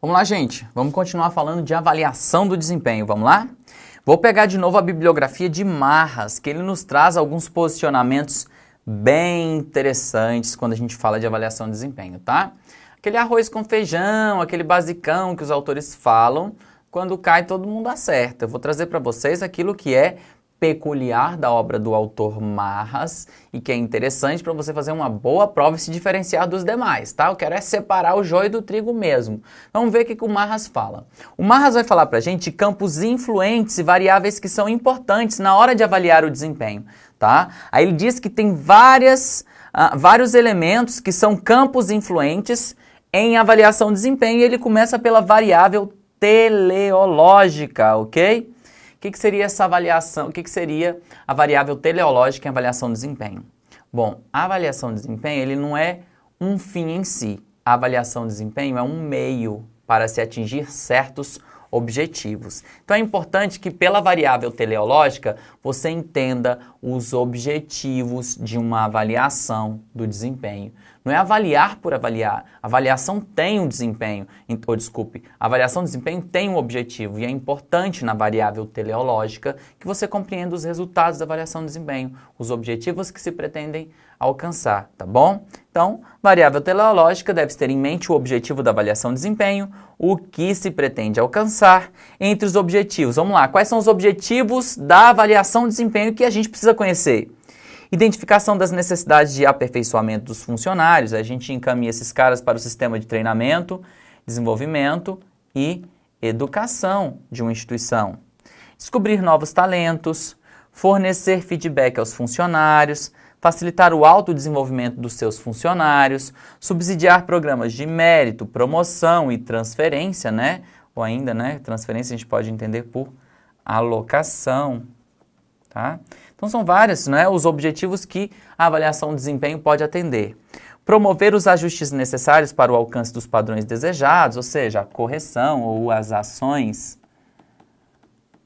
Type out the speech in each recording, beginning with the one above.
Vamos lá, gente. Vamos continuar falando de avaliação do desempenho. Vamos lá? Vou pegar de novo a bibliografia de Marras, que ele nos traz alguns posicionamentos bem interessantes quando a gente fala de avaliação de desempenho, tá? Aquele arroz com feijão, aquele basicão que os autores falam, quando cai todo mundo acerta. Eu vou trazer para vocês aquilo que é peculiar da obra do autor Marras e que é interessante para você fazer uma boa prova e se diferenciar dos demais, tá? Eu quero é separar o joio do trigo mesmo. Vamos ver o que o Marras fala. O Marras vai falar para a gente de campos influentes e variáveis que são importantes na hora de avaliar o desempenho, tá? Aí ele diz que tem vários elementos que são campos influentes em avaliação de desempenho e ele começa pela variável teleológica, ok? O que seria essa avaliação? O que seria a variável teleológica em avaliação de desempenho? Bom, a avaliação de desempenho ele não é um fim em si. A avaliação de desempenho é um meio para se atingir certos objetivos. Então é importante que pela variável teleológica você entenda os objetivos de uma avaliação do desempenho. Não é avaliar por avaliar. A avaliação tem um desempenho, a avaliação de desempenho tem um objetivo e é importante na variável teleológica que você compreenda os resultados da avaliação de desempenho, os objetivos que se pretendem alcançar, tá bom? Então, variável teleológica deve ter em mente o objetivo da avaliação de desempenho, o que se pretende alcançar entre os objetivos. Vamos lá, quais são os objetivos da avaliação de desempenho que a gente precisa conhecer? Identificação das necessidades de aperfeiçoamento dos funcionários, a gente encaminha esses caras para o sistema de treinamento, desenvolvimento e educação de uma instituição. Descobrir novos talentos, fornecer feedback aos funcionários, facilitar o autodesenvolvimento dos seus funcionários, subsidiar programas de mérito, promoção e transferência, né? Ou ainda, né? Transferência a gente pode entender por alocação, tá? Então são vários, né, os objetivos que a avaliação de desempenho pode atender. Promover os ajustes necessários para o alcance dos padrões desejados, ou seja, a correção ou as ações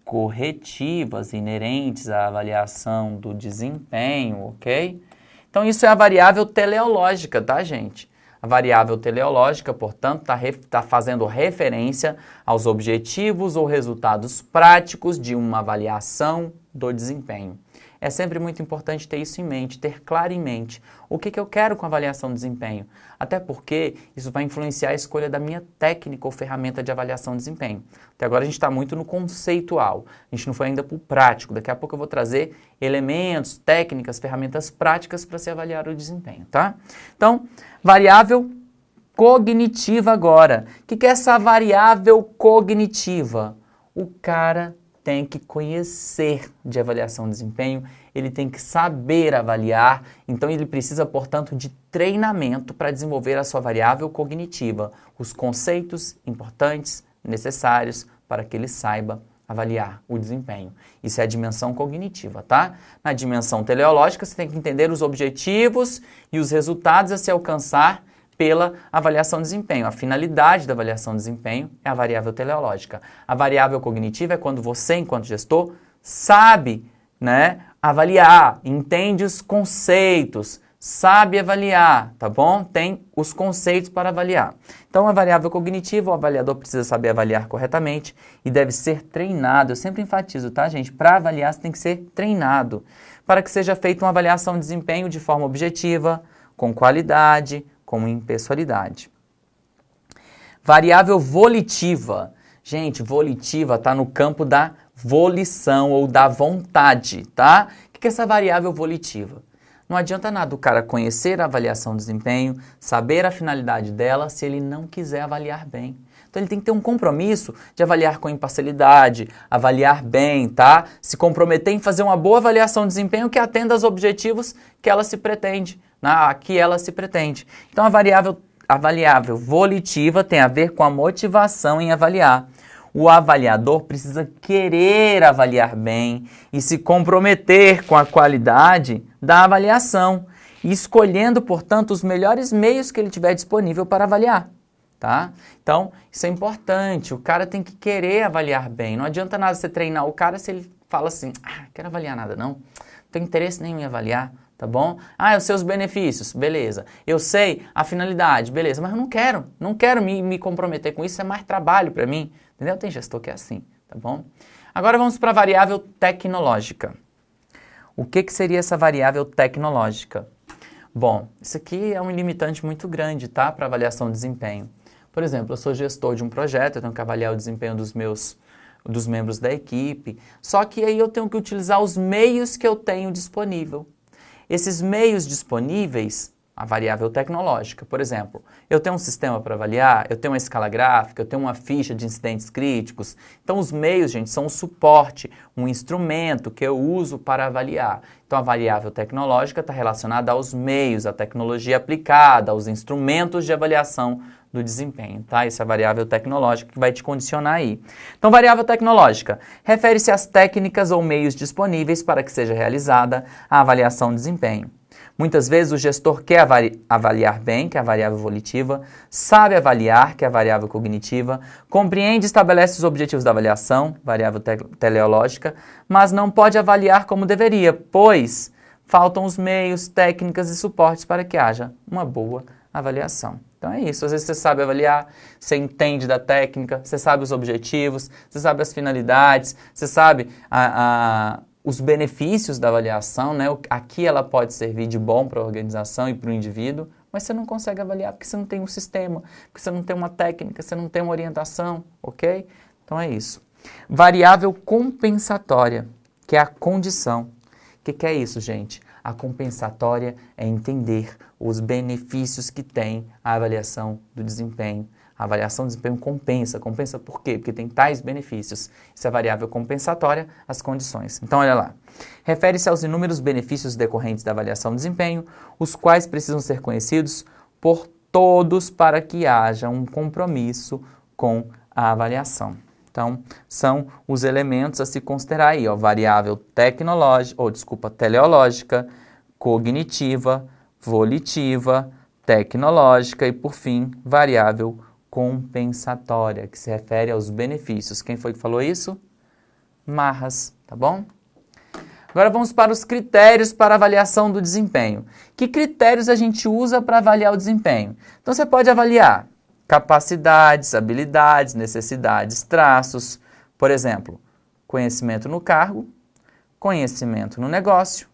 corretivas inerentes à avaliação do desempenho, ok? Então isso é a variável teleológica, tá, gente? A variável teleológica, portanto, está fazendo referência aos objetivos ou resultados práticos de uma avaliação do desempenho. É sempre muito importante ter isso em mente, ter claro em mente o que eu quero com a avaliação de desempenho. Até porque isso vai influenciar a escolha da minha técnica ou ferramenta de avaliação de desempenho. Até agora a gente está muito no conceitual, a gente não foi ainda para o prático. Daqui a pouco eu vou trazer elementos, técnicas, ferramentas práticas para se avaliar o desempenho, tá? Então, variável cognitiva agora. O que é essa variável cognitiva? O cara tem que conhecer de avaliação de desempenho, ele tem que saber avaliar, então ele precisa, portanto, de treinamento para desenvolver a sua variável cognitiva, os conceitos importantes, necessários para que ele saiba avaliar o desempenho. Isso é a dimensão cognitiva, tá? Na dimensão teleológica, você tem que entender os objetivos e os resultados a se alcançar pela avaliação de desempenho. A finalidade da avaliação de desempenho é a variável teleológica. A variável cognitiva é quando você, enquanto gestor, sabe, né, avaliar, entende os conceitos, sabe avaliar, tá bom? Tem os conceitos para avaliar. Então, a variável cognitiva, o avaliador precisa saber avaliar corretamente e deve ser treinado. Eu sempre enfatizo, tá, gente? Para avaliar, você tem que ser treinado, para que seja feita uma avaliação de desempenho de forma objetiva, com qualidade, com impessoalidade. Variável volitiva. Gente, volitiva está no campo da volição ou da vontade, tá? O que é essa variável volitiva? Não adianta nada o cara conhecer a avaliação de desempenho, saber a finalidade dela, se ele não quiser avaliar bem. Então ele tem que ter um compromisso de avaliar com imparcialidade, avaliar bem, tá? Se comprometer em fazer uma boa avaliação de desempenho que atenda aos objetivos que ela se pretende, Então a variável volitiva tem a ver com a motivação em avaliar. O avaliador precisa querer avaliar bem e se comprometer com a qualidade da avaliação, escolhendo, portanto, os melhores meios que ele tiver disponível para avaliar, tá? Então, isso é importante, o cara tem que querer avaliar bem. Não adianta nada você treinar o cara se ele fala assim, quero avaliar nada não. tenho interesse nenhum em avaliar, tá bom? Ah, os seus benefícios, beleza. Eu sei a finalidade, beleza, mas eu não quero me comprometer com isso, é mais trabalho para mim, entendeu? Tem gestor que é assim, tá bom? Agora vamos para a variável tecnológica. O que seria essa variável tecnológica? Bom, isso aqui é um limitante muito grande, tá? Para avaliação de desempenho. Por exemplo, eu sou gestor de um projeto, eu tenho que avaliar o desempenho dos membros da equipe, só que aí eu tenho que utilizar os meios que eu tenho disponível. Esses meios disponíveis, a variável tecnológica, por exemplo, eu tenho um sistema para avaliar, eu tenho uma escala gráfica, eu tenho uma ficha de incidentes críticos. Então os meios, gente, são um suporte, um instrumento que eu uso para avaliar. Então a variável tecnológica está relacionada aos meios, à tecnologia aplicada, aos instrumentos de avaliação do desempenho, tá? Essa é a variável tecnológica que vai te condicionar aí. Então, variável tecnológica refere-se às técnicas ou meios disponíveis para que seja realizada a avaliação de desempenho. Muitas vezes o gestor quer avaliar bem, que é a variável volitiva, sabe avaliar, que é a variável cognitiva, compreende e estabelece os objetivos da avaliação, variável teleológica, mas não pode avaliar como deveria, pois faltam os meios, técnicas e suportes para que haja uma boa avaliação. Então é isso, às vezes você sabe avaliar, você entende da técnica, você sabe os objetivos, você sabe as finalidades, você sabe os benefícios da avaliação, né? Aqui ela pode servir de bom para a organização e para o indivíduo, mas você não consegue avaliar porque você não tem um sistema, porque você não tem uma técnica, você não tem uma orientação, ok? Então é isso. Variável compensatória, que é a condição. O que é isso, gente? A compensatória é entender os benefícios que tem a avaliação do desempenho. A avaliação do desempenho compensa. Compensa por quê? Porque tem tais benefícios. Isso é a variável compensatória, as condições. Então, olha lá. Refere-se aos inúmeros benefícios decorrentes da avaliação do desempenho, os quais precisam ser conhecidos por todos para que haja um compromisso com a avaliação. Então, são os elementos a se considerar aí, ó, variável teleológica, cognitiva, volitiva, tecnológica e, por fim, variável compensatória, que se refere aos benefícios. Quem foi que falou isso? Marras, tá bom? Agora vamos para os critérios para avaliação do desempenho. Que critérios a gente usa para avaliar o desempenho? Então, você pode avaliar capacidades, habilidades, necessidades, traços. Por exemplo, conhecimento no cargo, conhecimento no negócio,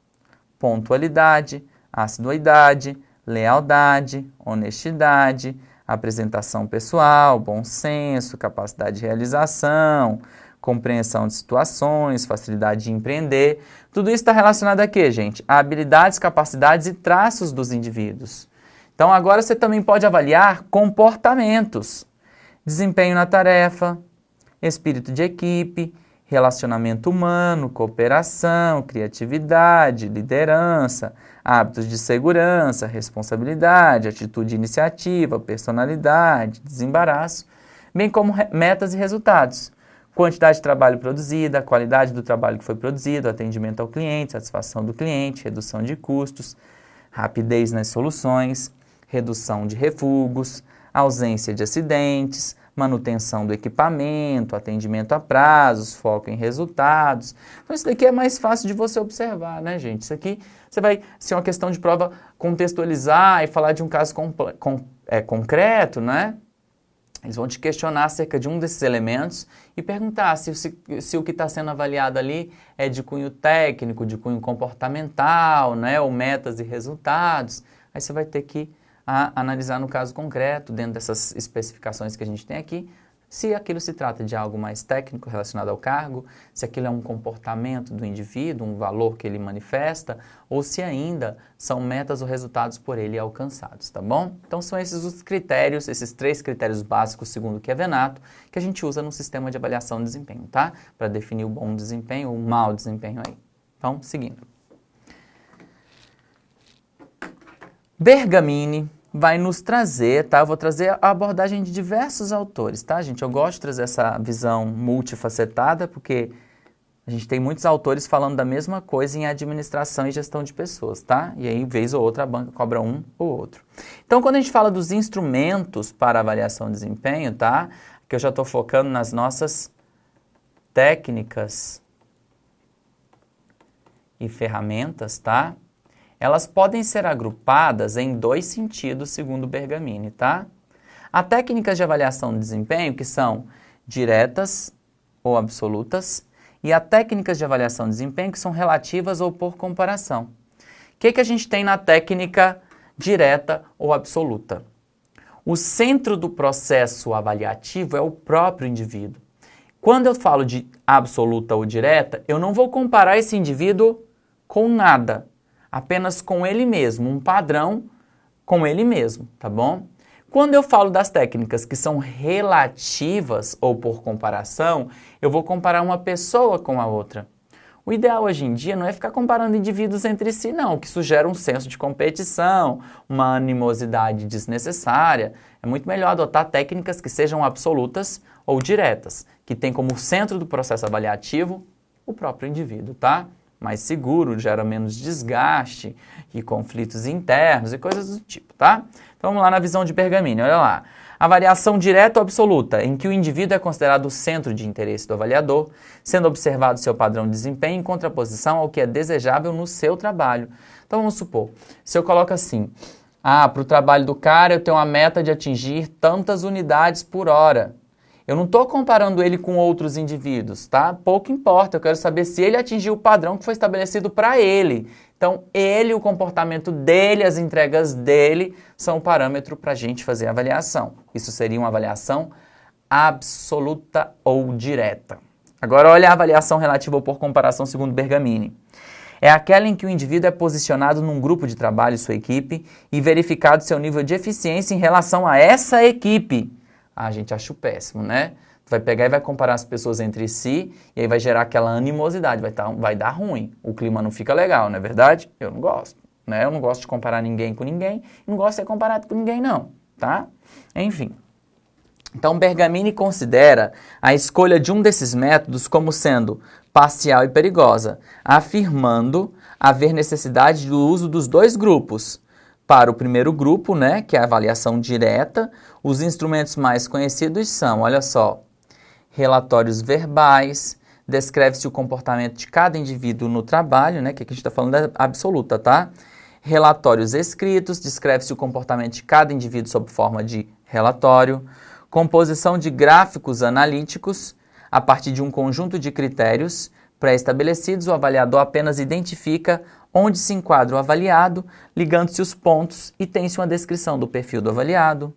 pontualidade, assiduidade, lealdade, honestidade, apresentação pessoal, bom senso, capacidade de realização, compreensão de situações, facilidade de empreender. Tudo isso está relacionado a quê, gente? A habilidades, capacidades e traços dos indivíduos. Então, agora você também pode avaliar comportamentos, desempenho na tarefa, espírito de equipe, relacionamento humano, cooperação, criatividade, liderança, hábitos de segurança, responsabilidade, atitude de iniciativa, personalidade, desembaraço, bem como metas e resultados, quantidade de trabalho produzida, qualidade do trabalho que foi produzido, atendimento ao cliente, satisfação do cliente, redução de custos, rapidez nas soluções, redução de refugos, ausência de acidentes, manutenção do equipamento, atendimento a prazos, foco em resultados. Então isso daqui é mais fácil de você observar, né, gente? Isso aqui você vai ser uma questão de prova contextualizar e falar de um caso concreto, né? Eles vão te questionar acerca de um desses elementos e perguntar se o que está sendo avaliado ali é de cunho técnico, de cunho comportamental, né, ou metas e resultados. Aí você vai ter que analisar no caso concreto, dentro dessas especificações que a gente tem aqui, se aquilo se trata de algo mais técnico relacionado ao cargo, se aquilo é um comportamento do indivíduo, um valor que ele manifesta, ou se ainda são metas ou resultados por ele alcançados, tá bom? Então são esses os critérios, esses 3 critérios básicos, segundo o Chiavenato, que a gente usa no sistema de avaliação de desempenho, tá? Para definir o bom desempenho ou o mau desempenho aí. Então, seguindo. Bergamini vai nos trazer, tá? Eu vou trazer a abordagem de diversos autores, tá, gente? Eu gosto de trazer essa visão multifacetada, porque a gente tem muitos autores falando da mesma coisa em administração e gestão de pessoas, tá? E aí, vez ou outra, a banca cobra um ou outro. Então, quando a gente fala dos instrumentos para avaliação de desempenho, tá? Que eu já estou focando nas nossas técnicas e ferramentas, tá? Elas podem ser agrupadas em dois sentidos, segundo Bergamini, tá? Há técnicas de avaliação de desempenho que são diretas ou absolutas, e há técnicas de avaliação de desempenho que são relativas ou por comparação. O que a gente tem na técnica direta ou absoluta? O centro do processo avaliativo é o próprio indivíduo. Quando eu falo de absoluta ou direta, eu não vou comparar esse indivíduo com nada, apenas com ele mesmo, um padrão com ele mesmo, tá bom? Quando eu falo das técnicas que são relativas ou por comparação, eu vou comparar uma pessoa com a outra. O ideal hoje em dia não é ficar comparando indivíduos entre si, não, que isso gera um senso de competição, uma animosidade desnecessária. É muito melhor adotar técnicas que sejam absolutas ou diretas, que tem como centro do processo avaliativo o próprio indivíduo, tá? Mais seguro, gera menos desgaste e conflitos internos e coisas do tipo, tá? Então vamos lá na visão de Bergamini, olha lá. A variação direta ou absoluta, em que o indivíduo é considerado o centro de interesse do avaliador, sendo observado seu padrão de desempenho em contraposição ao que é desejável no seu trabalho. Então vamos supor, se eu coloco assim, para o trabalho do cara eu tenho uma meta de atingir tantas unidades por hora. Eu não estou comparando ele com outros indivíduos, tá? Pouco importa, eu quero saber se ele atingiu o padrão que foi estabelecido para ele. Então, ele, o comportamento dele, as entregas dele, são o parâmetro para a gente fazer a avaliação. Isso seria uma avaliação absoluta ou direta. Agora, olha a avaliação relativa ou por comparação segundo Bergamini. É aquela em que o indivíduo é posicionado num grupo de trabalho e sua equipe e verificado seu nível de eficiência em relação a essa equipe. A gente acha péssimo, né? Vai pegar e vai comparar as pessoas entre si e aí vai gerar aquela animosidade, vai dar ruim. O clima não fica legal, não é verdade? Eu não gosto, né? Eu não gosto de comparar ninguém com ninguém, não gosto de ser comparado com ninguém não, tá? Enfim. Então, Bergamini considera a escolha de um desses métodos como sendo parcial e perigosa, afirmando haver necessidade do uso dos dois grupos. Para o primeiro grupo, né, que é a avaliação direta, os instrumentos mais conhecidos são, olha só, relatórios verbais, descreve-se o comportamento de cada indivíduo no trabalho, né, que aqui a gente está falando da absoluta, tá? Relatórios escritos, descreve-se o comportamento de cada indivíduo sob forma de relatório, composição de gráficos analíticos, a partir de um conjunto de critérios pré-estabelecidos, o avaliador apenas identifica onde se enquadra o avaliado, ligando-se os pontos e tem-se uma descrição do perfil do avaliado,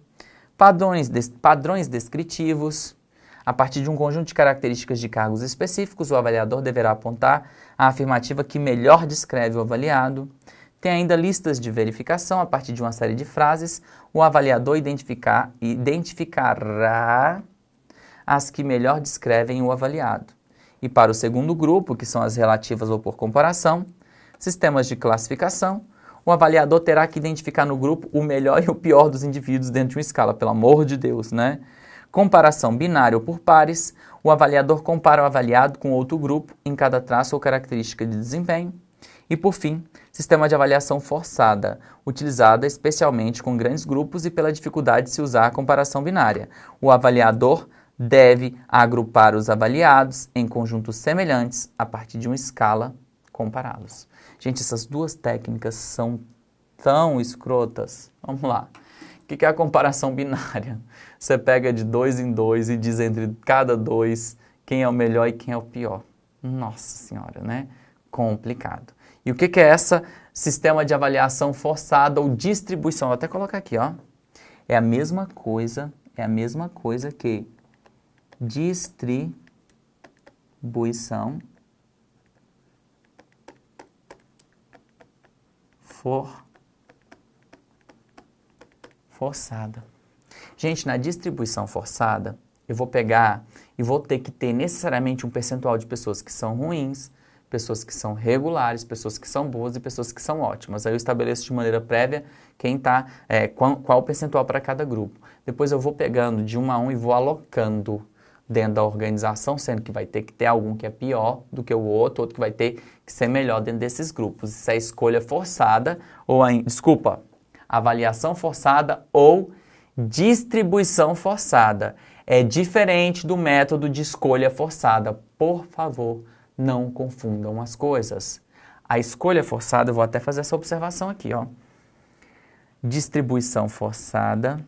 padrões descritivos. A partir de um conjunto de características de cargos específicos, o avaliador deverá apontar a afirmativa que melhor descreve o avaliado. Tem ainda listas de verificação. A partir de uma série de frases, o avaliador identificará as que melhor descrevem o avaliado. E para o segundo grupo, que são as relativas ou por comparação, sistemas de classificação, o avaliador terá que identificar no grupo o melhor e o pior dos indivíduos dentro de uma escala, pelo amor de Deus, né? Comparação binária ou por pares, o avaliador compara o avaliado com outro grupo em cada traço ou característica de desempenho. E por fim, sistema de avaliação forçada, utilizada especialmente com grandes grupos e pela dificuldade de se usar a comparação binária. O avaliador deve agrupar os avaliados em conjuntos semelhantes a partir de uma escala, compará-los. Gente, essas duas técnicas são tão escrotas. Vamos lá. O que é a comparação binária? Você pega de 2 em 2 e diz entre cada dois quem é o melhor e quem é o pior. Nossa Senhora, né? Complicado. E o que é essa sistema de avaliação forçada ou distribuição? Vou até colocar aqui, ó. É a mesma coisa que distribuição forçada. Gente, na distribuição forçada, eu vou pegar e vou ter que ter necessariamente um percentual de pessoas que são ruins, pessoas que são regulares, pessoas que são boas e pessoas que são ótimas. Aí eu estabeleço de maneira prévia qual o percentual para cada grupo. Depois eu vou pegando de 1 a 1 e vou alocando dentro da organização, sendo que vai ter que ter algum que é pior do que o outro que vai ter que ser melhor dentro desses grupos. Isso é escolha forçada, avaliação forçada ou distribuição forçada. É diferente do método de escolha forçada. Por favor, não confundam as coisas. A escolha forçada, eu vou até fazer essa observação aqui, ó. Distribuição forçada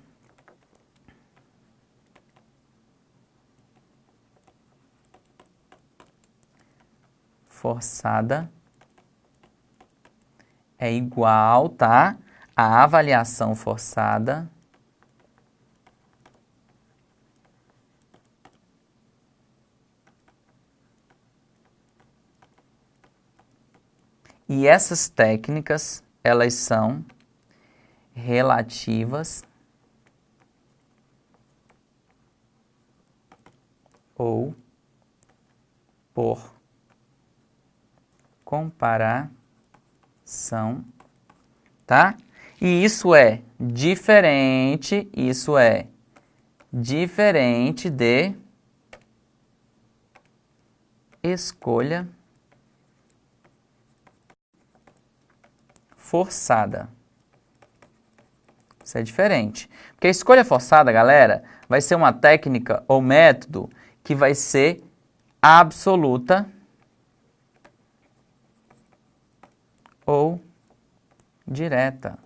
é igual, tá? A avaliação forçada e essas técnicas, elas são relativas ou por comparação, tá? E isso é diferente de escolha forçada. Isso é diferente. Porque a escolha forçada, galera, vai ser uma técnica ou método que vai ser absoluta ou direta,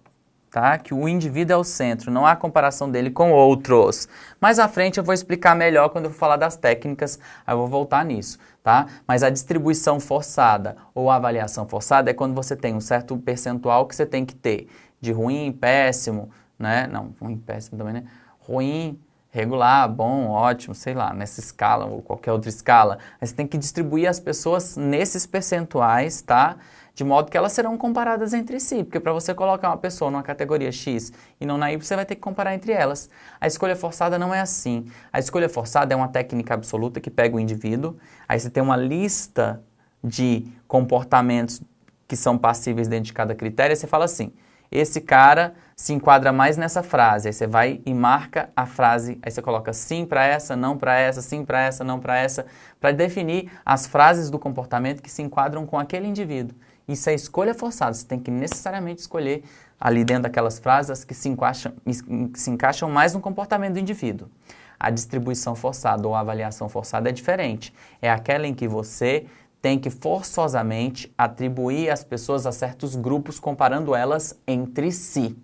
tá? Que o indivíduo é o centro, não há comparação dele com outros. Mais à frente eu vou explicar melhor quando eu for falar das técnicas, aí eu vou voltar nisso, tá? Mas a distribuição forçada ou avaliação forçada é quando você tem um certo percentual que você tem que ter de ruim, péssimo, né? Não, ruim, péssimo também, né? Ruim, regular, bom, ótimo, sei lá, nessa escala ou qualquer outra escala. Aí você tem que distribuir as pessoas nesses percentuais, tá? De modo que elas serão comparadas entre si, porque para você colocar uma pessoa numa categoria X e não na Y, você vai ter que comparar entre elas. A escolha forçada não é assim. A escolha forçada é uma técnica absoluta que pega o indivíduo, aí você tem uma lista de comportamentos que são passíveis dentro de cada critério, e você fala assim, esse cara se enquadra mais nessa frase, aí você vai e marca a frase, aí você coloca sim para essa, não para essa, sim para essa, não para essa, para definir as frases do comportamento que se enquadram com aquele indivíduo. Isso é escolha forçada, você tem que necessariamente escolher ali dentro daquelas frases que se encaixam mais no comportamento do indivíduo. A distribuição forçada ou a avaliação forçada é diferente, é aquela em que você tem que forçosamente atribuir as pessoas a certos grupos comparando elas entre si.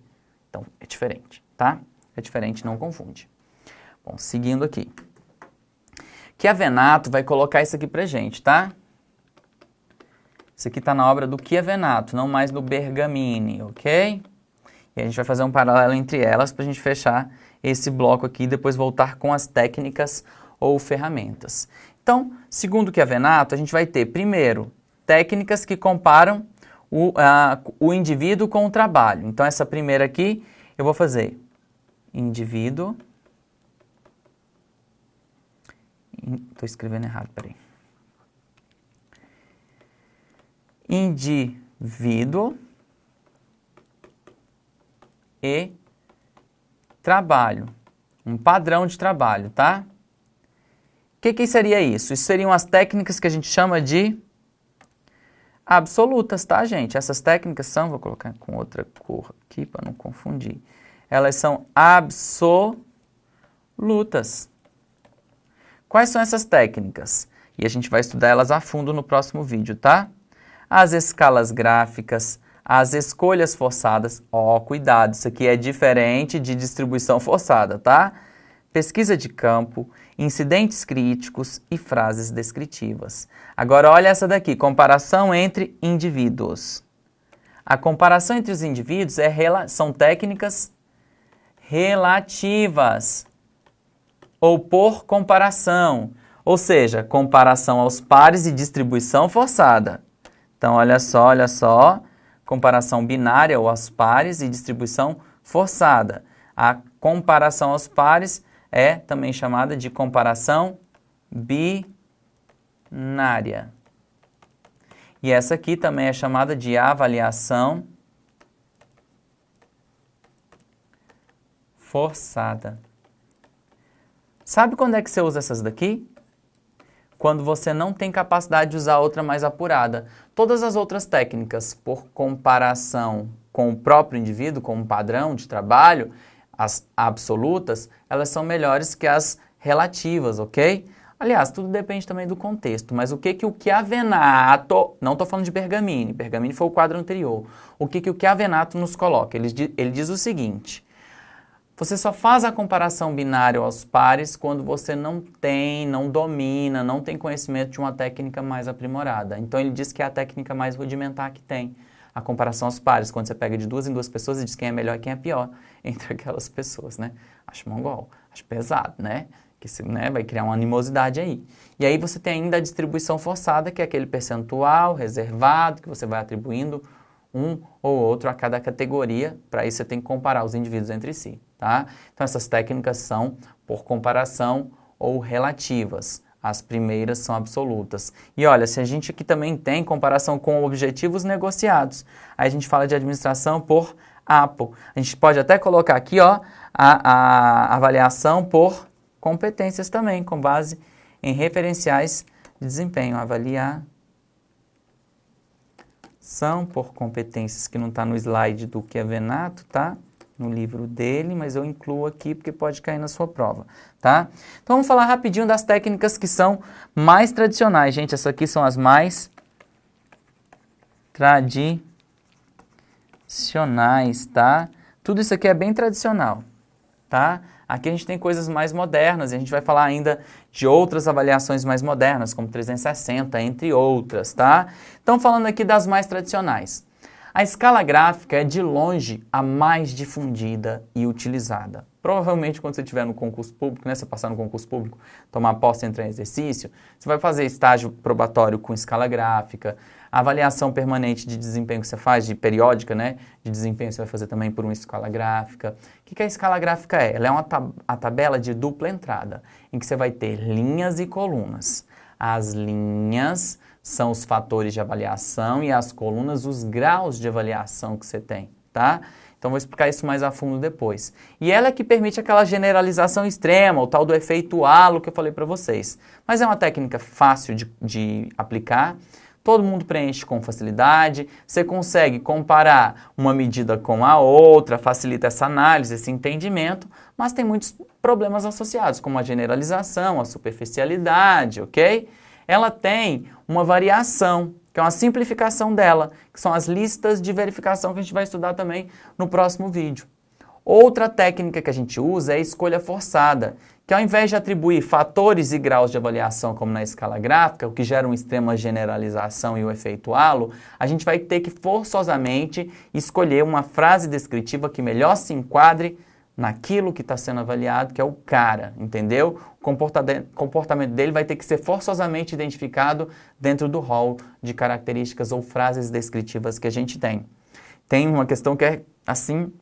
Então, é diferente, tá? É diferente, não confunde. Bom, seguindo aqui. Chiavenato vai colocar isso aqui pra gente, tá? Isso aqui está na obra do Chiavenato, não mais no Bergamini, ok? E a gente vai fazer um paralelo entre elas para a gente fechar esse bloco aqui e depois voltar com as técnicas ou ferramentas. Então, segundo Chiavenato, a gente vai ter, primeiro, técnicas que comparam o indivíduo com o trabalho. Então, essa primeira aqui, eu vou fazer indivíduo... Estou escrevendo errado, peraí. Indivíduo e trabalho. Um padrão de trabalho, tá? O que seria isso? Isso seriam as técnicas que a gente chama de absolutas, tá, gente? Essas técnicas são, vou colocar com outra cor aqui para não confundir. Elas são absolutas. Quais são essas técnicas? E a gente vai estudar elas a fundo no próximo vídeo, tá? As escalas gráficas, as escolhas forçadas. Ó, cuidado, isso aqui é diferente de distribuição forçada, tá? Pesquisa de campo, incidentes críticos e frases descritivas. Agora, olha essa daqui, comparação entre indivíduos. A comparação entre os indivíduos são técnicas relativas ou por comparação, ou seja, comparação aos pares e distribuição forçada. Então, olha só, comparação binária ou aos pares e distribuição forçada. A comparação aos pares é também chamada de comparação binária. E essa aqui também é chamada de avaliação forçada. Sabe quando é que você usa essas daqui? Quando você não tem capacidade de usar outra mais apurada. Todas as outras técnicas, por comparação com o próprio indivíduo, com um padrão de trabalho, as absolutas, elas são melhores que as relativas, ok? Aliás, tudo depende também do contexto, mas o Chiavenato, não estou falando de Bergamini, Bergamini foi o quadro anterior, o Chiavenato nos coloca? Ele diz o seguinte: você só faz a comparação binária aos pares quando você não tem, não domina, não tem conhecimento de uma técnica mais aprimorada. Então ele diz que é a técnica mais rudimentar que tem, a comparação aos pares, quando você pega de duas em duas pessoas e diz quem é melhor e quem é pior entre aquelas pessoas, né? Acho mongol, acho pesado, né? Que né, vai criar uma animosidade aí. E aí você tem ainda a distribuição forçada, que é aquele percentual reservado que você vai atribuindo um ou outro a cada categoria. Para isso você tem que comparar os indivíduos entre si, tá? Então essas técnicas são por comparação ou relativas. As primeiras são absolutas. E olha, se a gente aqui também tem comparação com objetivos negociados, aí a gente fala de administração por APO. A gente pode até colocar aqui, ó, a avaliação por competências também, com base em referenciais de desempenho. Avaliação por competências, que não está no slide do Chiavenato, tá? No livro dele, mas eu incluo aqui porque pode cair na sua prova, tá? Então vamos falar rapidinho das técnicas que são mais tradicionais, gente. Essas aqui são as mais tradicionais, tá? Tudo isso aqui é bem tradicional, tá? Aqui a gente tem coisas mais modernas e a gente vai falar ainda de outras avaliações mais modernas, como 360, entre outras, tá? Então, falando aqui das mais tradicionais. A escala gráfica é de longe a mais difundida e utilizada. Provavelmente quando você estiver no concurso público, né, você passar no concurso público, tomar posse e entrar em exercício, você vai fazer estágio probatório com escala gráfica, a avaliação permanente de desempenho que você faz, de periódica, né, de desempenho você vai fazer também por uma escala gráfica. O que a escala gráfica é? Ela é a tabela de dupla entrada, em que você vai ter linhas e colunas. As linhas são os fatores de avaliação e as colunas os graus de avaliação que você tem, tá? Então vou explicar isso mais a fundo depois. E ela é que permite aquela generalização extrema, o tal do efeito halo que eu falei para vocês. Mas é uma técnica fácil de aplicar, todo mundo preenche com facilidade, você consegue comparar uma medida com a outra, facilita essa análise, esse entendimento, mas tem muitos problemas associados, como a generalização, a superficialidade, ok? Ela tem uma variação, que é uma simplificação dela, que são as listas de verificação que a gente vai estudar também no próximo vídeo. Outra técnica que a gente usa é a escolha forçada, que ao invés de atribuir fatores e graus de avaliação como na escala gráfica, o que gera uma extrema generalização e o efeito halo, a gente vai ter que forçosamente escolher uma frase descritiva que melhor se enquadre naquilo que está sendo avaliado, que é o cara, entendeu? O comportamento dele vai ter que ser forçosamente identificado dentro do rol de características ou frases descritivas que a gente tem. Tem uma questão que é, assim,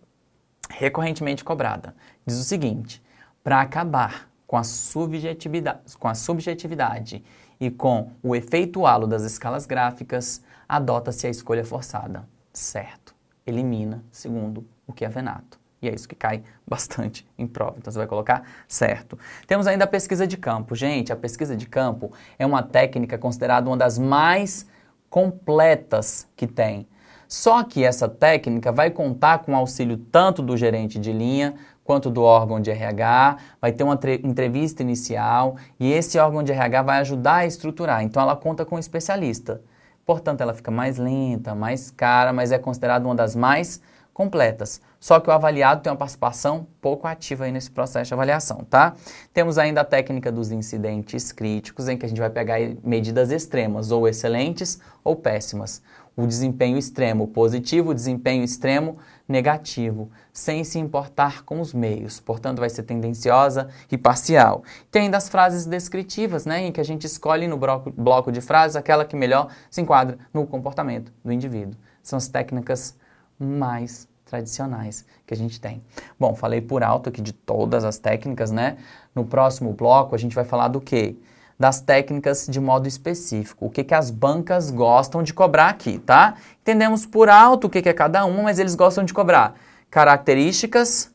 recorrentemente cobrada. Diz o seguinte: para acabar com a subjetividade e com o efeito halo das escalas gráficas, adota-se a escolha forçada. Certo. Elimina, segundo o Chiavenato. E é isso que cai bastante em prova. Então você vai colocar certo. Temos ainda a pesquisa de campo. Gente, a pesquisa de campo é uma técnica considerada uma das mais completas que tem. Só que essa técnica vai contar com o auxílio tanto do gerente de linha quanto do órgão de RH, vai ter uma entrevista inicial e esse órgão de RH vai ajudar a estruturar. Então ela conta com um especialista. Portanto, ela fica mais lenta, mais cara, mas é considerada uma das mais completas. Só que o avaliado tem uma participação pouco ativa aí nesse processo de avaliação, tá? Temos ainda a técnica dos incidentes críticos, em que a gente vai pegar medidas extremas, ou excelentes ou péssimas. O desempenho extremo positivo, o desempenho extremo negativo, sem se importar com os meios. Portanto, vai ser tendenciosa e parcial. Tem ainda as frases descritivas, né, em que a gente escolhe no bloco de frases aquela que melhor se enquadra no comportamento do indivíduo. São as técnicas mais tradicionais que a gente tem. Bom, falei por alto aqui de todas as técnicas, né? No próximo bloco a gente vai falar do quê? Das técnicas de modo específico. O que as bancas gostam de cobrar aqui, tá? Entendemos por alto o que é cada uma, mas eles gostam de cobrar características,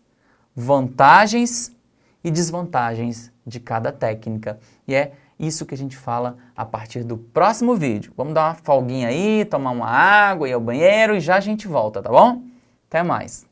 vantagens e desvantagens de cada técnica. E é isso que a gente fala a partir do próximo vídeo. Vamos dar uma folguinha aí, tomar uma água, ir ao banheiro e já a gente volta, tá bom? Até mais!